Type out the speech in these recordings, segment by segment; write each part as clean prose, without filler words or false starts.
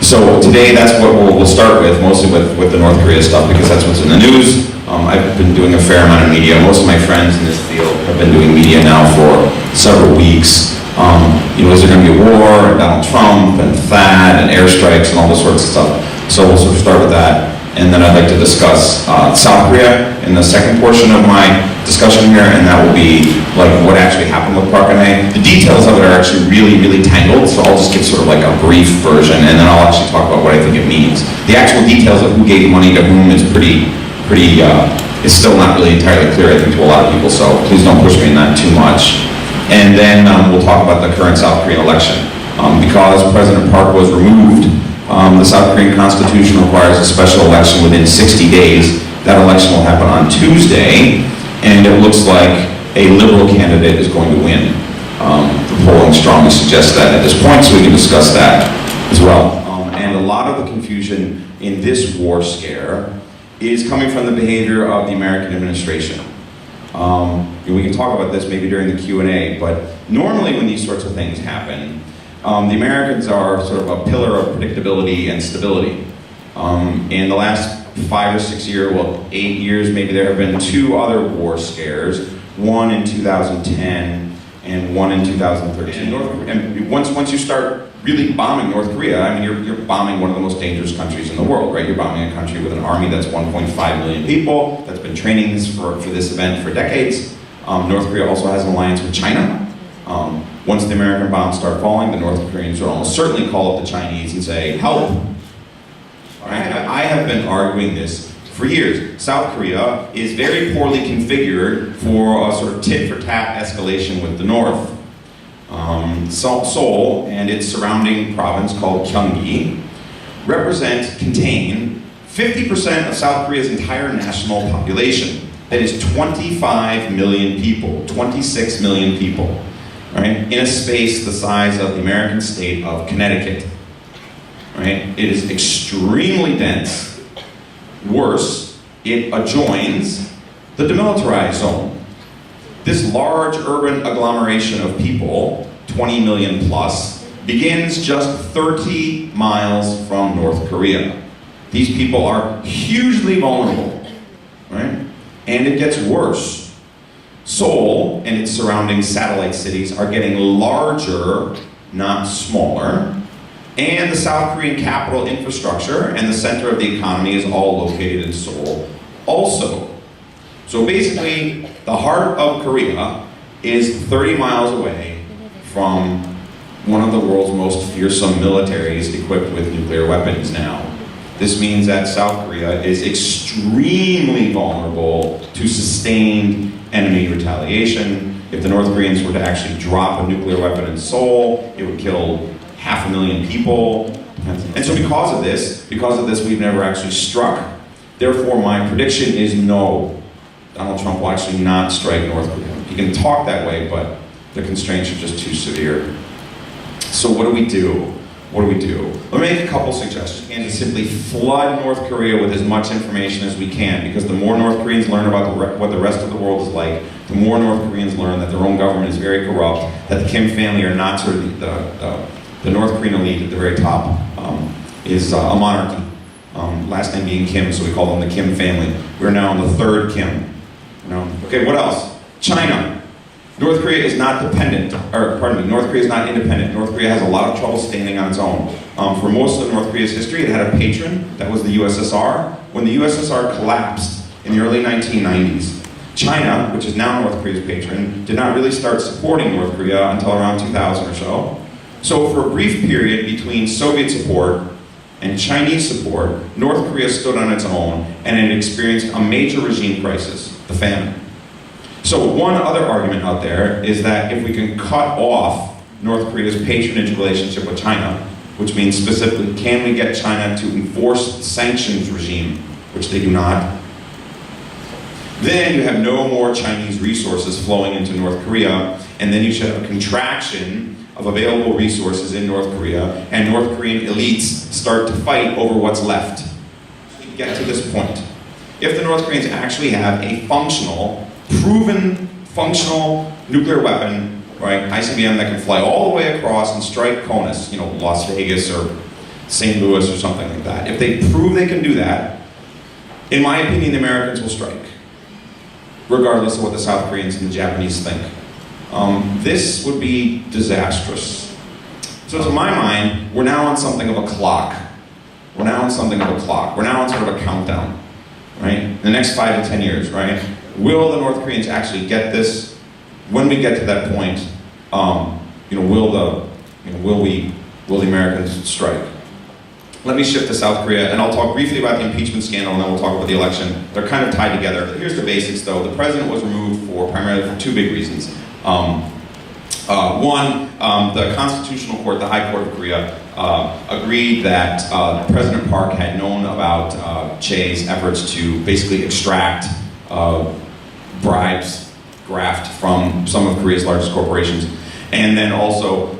So today, that's what we'll start with, mostly with the North Korea stuff, because that's what's in the news. I've been doing a fair amount of media. Most of my friends in this field have been doing media now for several weeks. Is there going to be a war, and Donald Trump, and THAAD, and airstrikes, and all this sorts of stuff. So we'll sort of start with that. And then I'd like to discuss South Korea in the second portion of my discussion here, and that will be like what actually happened with Park Geun. The details of it are actually really, really tangled, so I'll just give sort of like a brief version, and then I'll actually talk about what I think it means. The actual details of who gave money to whom is is still not really entirely clear, I think, to a lot of people, so please don't push me in that too much. And then we'll talk about the current South Korean election. Because President Park was removed, the South Korean Constitution requires a special election within 60 days. That election will happen on Tuesday, and it looks like a liberal candidate is going to win. The polling strongly suggests that at this point, so we can discuss that as well. And a lot of the confusion in this war scare is coming from the behavior of the American administration. We can talk about this maybe during the Q&A, but normally when these sorts of things happen, the Americans are sort of a pillar of predictability and stability. In the last 5 or 6 years, 8 years maybe, there have been 2 other war scares, one in 2010 and one in 2013. And once you start really bombing North Korea, I mean, you're bombing one of the most dangerous countries in the world, right? You're bombing a country with an army that's 1.5 million people, that's been training for this event for decades. North Korea also has an alliance with China. Once the American bombs start falling, the North Koreans will almost certainly call up the Chinese and say, help. I have been arguing this for years. South Korea is very poorly configured for a sort of tit-for-tat escalation with the North. Seoul and its surrounding province called Gyeonggi contain 50% of South Korea's entire national population. That is 25 million people, 26 million people, right? In a space the size of the American state of Connecticut, right? It is extremely dense. Worse, it adjoins the demilitarized zone. This large urban agglomeration of people, 20 million plus, begins just 30 miles from North Korea. These people are hugely vulnerable, right? And it gets worse. Seoul and its surrounding satellite cities are getting larger, not smaller. And the South Korean capital infrastructure and the center of the economy is all located in Seoul also. So basically, the heart of Korea is 30 miles away from one of the world's most fearsome militaries equipped with nuclear weapons now. This means that South Korea is extremely vulnerable to sustained enemy retaliation. If the North Koreans were to actually drop a nuclear weapon in Seoul, it would kill 500,000 people. And so because of this, we've never actually struck. Therefore, my prediction is no. Donald Trump will actually not strike North Korea. He can talk that way, but the constraints are just too severe. So what do we do? What do we do? Let me make a couple suggestions. And to simply flood North Korea with as much information as we can, because the more North Koreans learn about what the rest of the world is like, the more North Koreans learn that their own government is very corrupt, that the Kim family are not sort of the North Korean elite at the very top is a monarchy. Last name being Kim, so we call them the Kim family. We're now in the third Kim. Okay, what else? China. North Korea is not independent. North Korea has a lot of trouble standing on its own. For most of North Korea's history, it had a patron, that was the USSR. When the USSR collapsed in the early 1990s, China, which is now North Korea's patron, did not really start supporting North Korea until around 2000 or so. So for a brief period between Soviet support and Chinese support, North Korea stood on its own and it experienced a major regime crisis, the famine. So one other argument out there is that if we can cut off North Korea's patronage relationship with China, which means specifically, can we get China to enforce the sanctions regime, which they do not, then you have no more Chinese resources flowing into North Korea, and then you should have a contraction of available resources in North Korea, and North Korean elites start to fight over what's left. To get to this point, if the North Koreans actually have a proven functional nuclear weapon, right, ICBM that can fly all the way across and strike CONUS, Las Vegas or St. Louis or something like that. If they prove they can do that, in my opinion, the Americans will strike, regardless of what the South Koreans and the Japanese think. This would be disastrous. So to my mind, we're now on something of a clock. We're now on something of a clock. We're now on sort of a countdown, right? The next 5 to 10 years, right? Will the North Koreans actually get this? When we get to that point, will the Americans strike? Let me shift to South Korea, and I'll talk briefly about the impeachment scandal, and then we'll talk about the election. They're kind of tied together. Here's the basics, though. The president was removed primarily for 2 big reasons. One, the Constitutional Court, the High Court of Korea, agreed that President Park had known about Che's efforts to basically extract bribes, graft from some of Korea's largest corporations. And then also,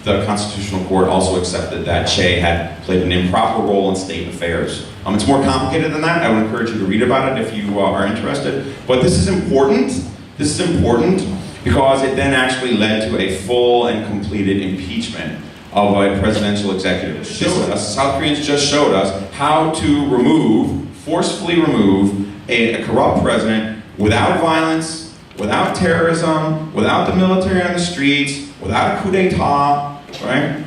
the Constitutional Court also accepted that Che had played an improper role in state affairs. It's more complicated than that. I would encourage you to read about it if you are interested. But this is important. This is important because it then actually led to a full and completed impeachment of a presidential executive. South Koreans just showed us how to forcefully remove a corrupt president without violence, without terrorism, without the military on the streets, without a coup d'etat, right?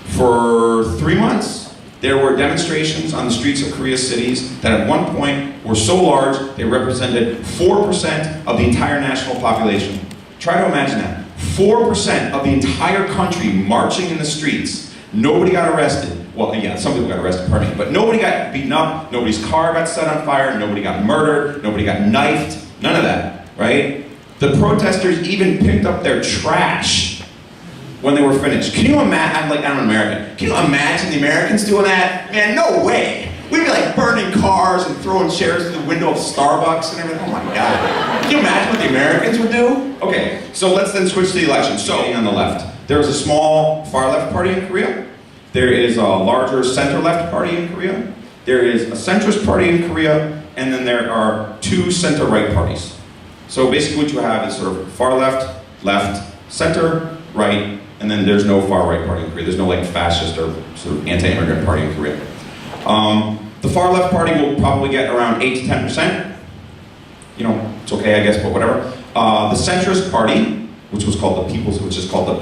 For 3 months, there were demonstrations on the streets of Korea's cities that at one point were so large they represented 4% of the entire national population. Try to imagine that. 4% of the entire country marching in the streets. Nobody got arrested. Well, yeah, some people got arrested, pardon me, but nobody got beaten up, nobody's car got set on fire, nobody got murdered, nobody got knifed, none of that, right? The protesters even picked up their trash when they were finished. Can you imagine, I'm an American, can you imagine the Americans doing that? Man, no way. We'd be like burning cars and throwing chairs through the window of Starbucks and everything. Oh my God. Can you imagine what the Americans would do? Okay, so let's then switch to the election. So, on the left, there is a small far-left party in Korea. There is a larger center-left party in Korea. There is a centrist party in Korea. And then there are 2 center-right parties. So basically what you have is sort of far-left, left, center, right, and then there's no far-right party in Korea. There's no fascist or sort of anti-immigrant party in Korea. The far-left party will probably get around 8 to 10%. It's okay, I guess, but whatever. The centrist party, which is called the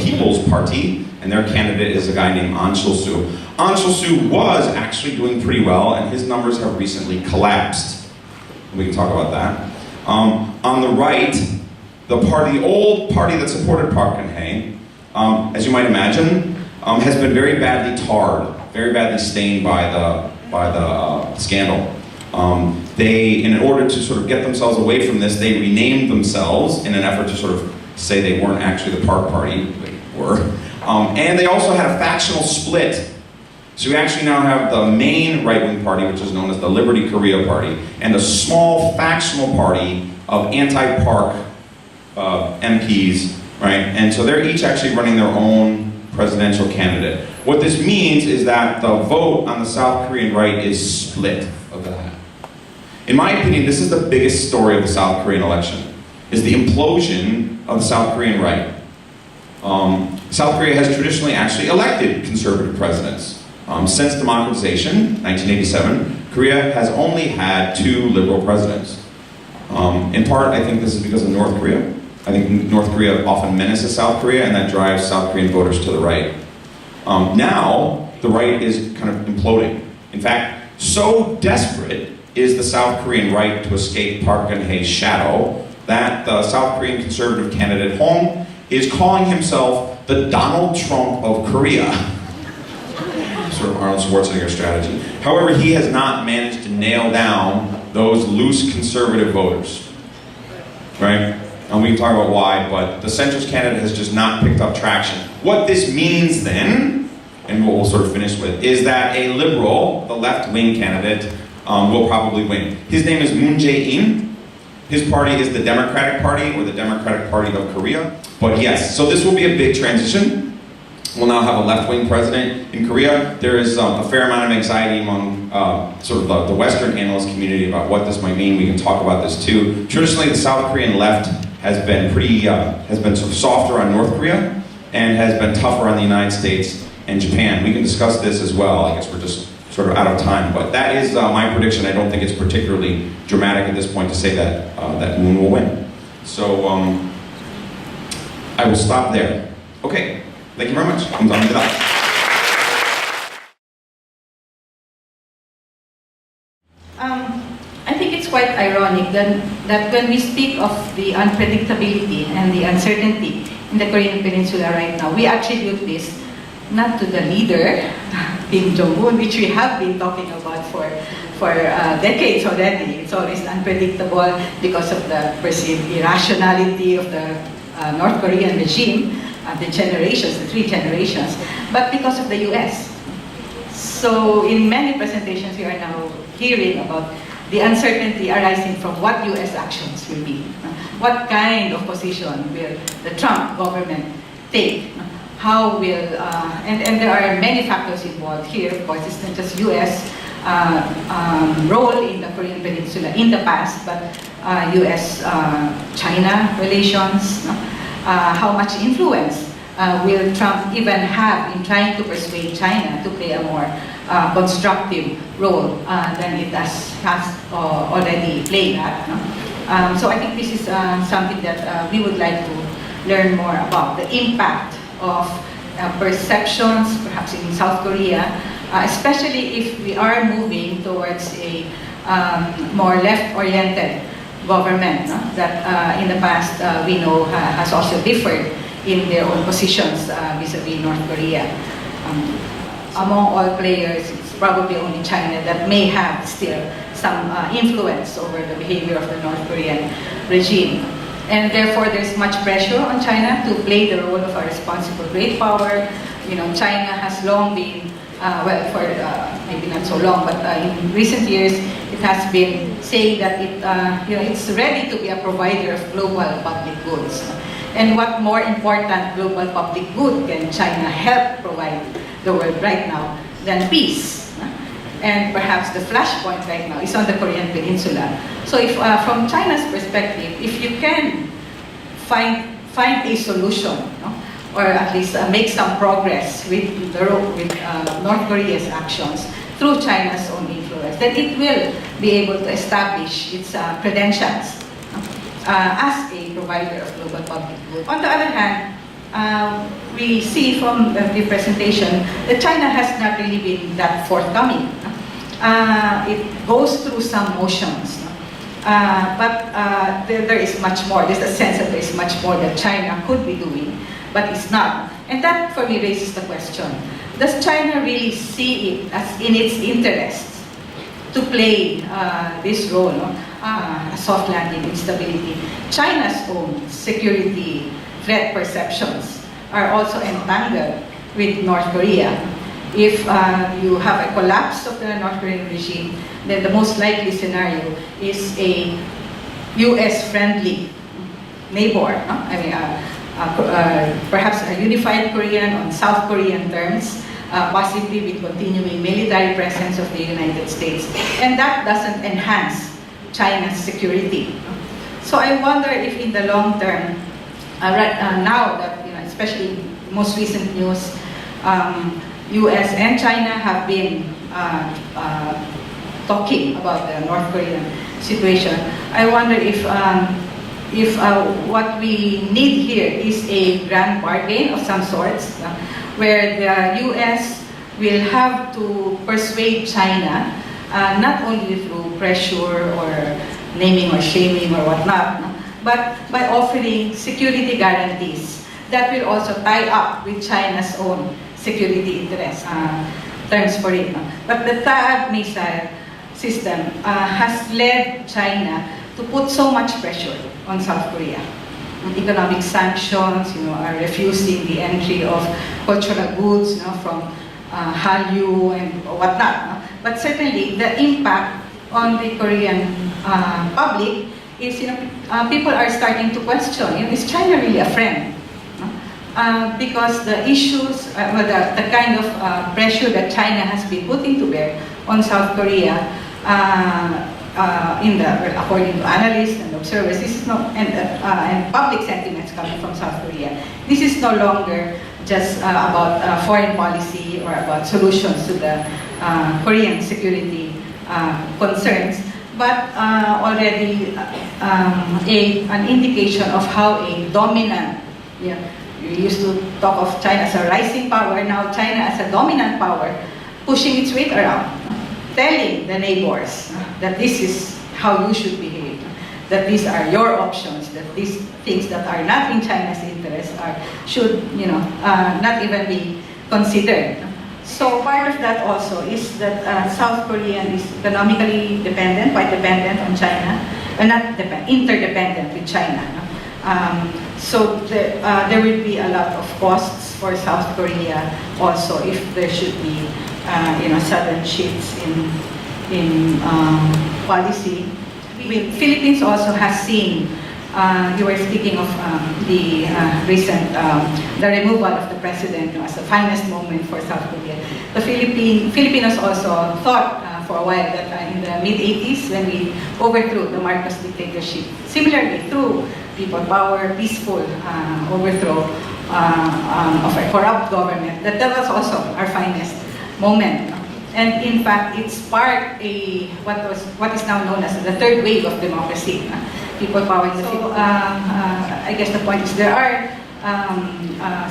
People's Party, and their candidate is a guy named Ahn Cheol-soo. Ahn Cheol-soo was actually doing pretty well, and his numbers have recently collapsed. We can talk about that. On the right, the old party that supported Park Geun, as you might imagine, has been very badly tarred, very badly stained by the scandal. In order to sort of get themselves away from this, they renamed themselves in an effort to sort of say they weren't actually the Park Party, they were. And they also had a factional split. So we actually now have the main right-wing party, which is known as the Liberty Korea Party, and a small factional party of anti-Park MPs, right? And so they're each actually running their own presidential candidate. What this means is that the vote on the South Korean right is split of that. In my opinion, this is the biggest story of the South Korean election, is the implosion of the South Korean right. South Korea has traditionally actually elected conservative presidents. Since democratization, 1987, Korea has only had 2 liberal presidents. In part, I think this is because of North Korea. I think North Korea often menaces South Korea, and that drives South Korean voters to the right. Now, the right is kind of imploding. In fact, so desperate is the South Korean right to escape Park Geun-hye's shadow that the South Korean conservative candidate Hong is calling himself the Donald Trump of Korea. Sort of Arnold Schwarzenegger strategy. However, he has not managed to nail down those loose conservative voters, right? And we can talk about why, but the centrist candidate has just not picked up traction. What this means then, and what we'll sort of finish with, is that a liberal, the left-wing candidate, will probably win. His name is Moon Jae-in. His party is the Democratic Party, or the Democratic Party of Korea. But yes, so this will be a big transition. We'll now have a left-wing president in Korea. There is a fair amount of anxiety among sort of the Western analyst community about what this might mean. We can talk about this too. Traditionally, the South Korean left has been sort of softer on North Korea and has been tougher on the United States and Japan. We can discuss this as well. I guess we're just sort of out of time, but that is my prediction. I don't think it's particularly dramatic at this point to say that that Moon will win. So I will stop there. Okay, thank you very much. I think it's quite ironic that when we speak of the unpredictability and the uncertainty in the Korean Peninsula right now, we attribute this not to the leader, Kim Jong-un, which we have been talking about for decades already. It's always unpredictable because of the perceived irrationality of the North Korean regime, the generations, the three generations, but because of the US. So in many presentations we are now hearing about the uncertainty arising from what US actions will be. What kind of position will the Trump government take? How will, and there are many factors involved here. Of course, it's not just US role in the Korean Peninsula in the past, but US-China relations. How much influence will Trump even have in trying to persuade China to play a more constructive role than it has already played at? So I think this is something that we would like to learn more about, the impact of perceptions, perhaps in South Korea, especially if we are moving towards a more left-oriented government that in the past we know has also differed in their own positions vis-a-vis North Korea. Among all players, it's probably only China that may have still some influence over the behavior of the North Korean regime. And therefore, there's much pressure on China to play the role of a responsible great power. You know, China has long been, well, for maybe not so long, but in recent years, it has been saying that it's ready to be a provider of global public goods. And what more important global public good can China help provide the world right now than peace? And perhaps the flashpoint right now is on the Korean Peninsula. So if, from China's perspective, if you can find a solution, or at least make some progress with North Korea's actions through China's own influence, then it will be able to establish its credentials as a provider of global public good. On the other hand, we see from the presentation that China has not really been that forthcoming. It goes through some motions, but there is much more. There's a sense that there is much more that China could be doing, but it's not. And that, for me, raises the question, does China really see it as in its interests to play this role, a soft landing instability? China's own security threat perceptions are also entangled with North Korea. If you have a collapse of the North Korean regime, then the most likely scenario is a US-friendly neighbor. I mean, perhaps a unified Korean on South Korean terms, possibly with continuing military presence of the United States. And that doesn't enhance China's security. So I wonder if in the long term, now that, especially most recent news, US and China have been talking about the North Korean situation. I wonder if what we need here is a grand bargain of some sorts, where the US will have to persuade China, not only through pressure or naming or shaming or whatnot, but by offering security guarantees that will also tie up with China's own security interests, terms for it. But the THAAD missile system has led China to put so much pressure on South Korea. Economic sanctions, are refusing the entry of cultural goods, from Hallyu and whatnot. But certainly the impact on the Korean public is, people are starting to question, is China really a friend? Because the issues, the kind of pressure that China has been putting to bear on South Korea, according to analysts and observers, this is and public sentiments coming from South Korea, this is no longer just about foreign policy or about solutions to the Korean security concerns, but already an indication of how a dominant, you used to talk of China as a rising power, now China as a dominant power, pushing its weight around, telling the neighbors that this is how you should behave, that these are your options, that these things that are not in China's interest should not even be considered. So part of that also is that South Korea is economically dependent, quite dependent on China, not interdependent with China. So there will be a lot of costs for South Korea also if there should be sudden shifts in policy. Philippines also has seen, you were speaking of the recent, the removal of the president as the finest moment for South Korea. The Filipinos also thought for a while that in the mid-80s, when we overthrew the Marcos dictatorship, similarly through people power, peaceful overthrow of a corrupt government, that was also our finest moment. And in fact, it sparked what is now known as the third wave of democracy. People power in the Philippines. I guess the point is there are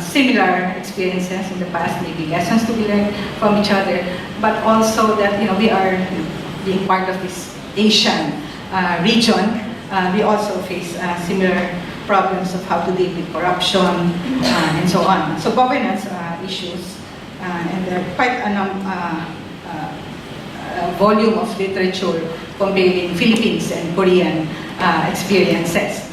similar experiences in the past, maybe lessons to be learned from each other, but also that we are being part of this Asian region. We also face similar problems of how to deal with corruption and so on. So governance issues, and there are quite a volume of literature comparing Philippines and Korean experiences.